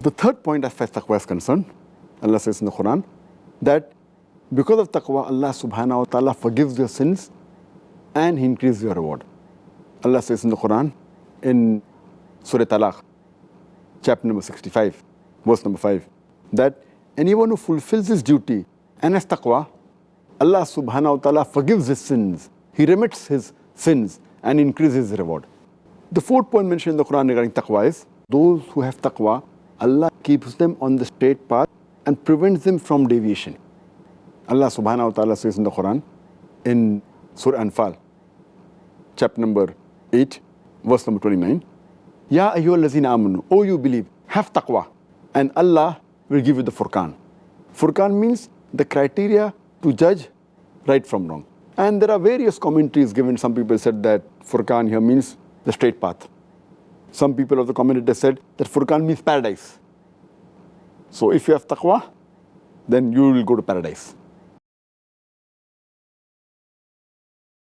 The third point as far as taqwa is concerned, Allah says in the Quran that because of taqwa, Allah subhanahu wa ta'ala forgives your sins and He increases your reward. Allah says in the Quran in Surah Talaq, chapter number 65, verse number 5, that anyone who fulfills his duty and has taqwa, Allah subhanahu wa ta'ala forgives his sins, He remits his sins and increases his reward. The fourth point mentioned in the Quran regarding taqwa is, those who have taqwa, Allah keeps them on the straight path and prevents them from deviation. Allah subhanahu wa ta'ala says in the Quran, in Surah Anfal, chapter number 8, verse number 29, Ya ayyuhallazina amanu, O you believe, have taqwa, and Allah will give you the Furqan. Furqan means the criteria to judge right from wrong. And there are various commentaries given. Some people said that Furqan here means the straight path. Some people of the commentators said that Furqan means paradise. So if you have taqwa, then you will go to paradise.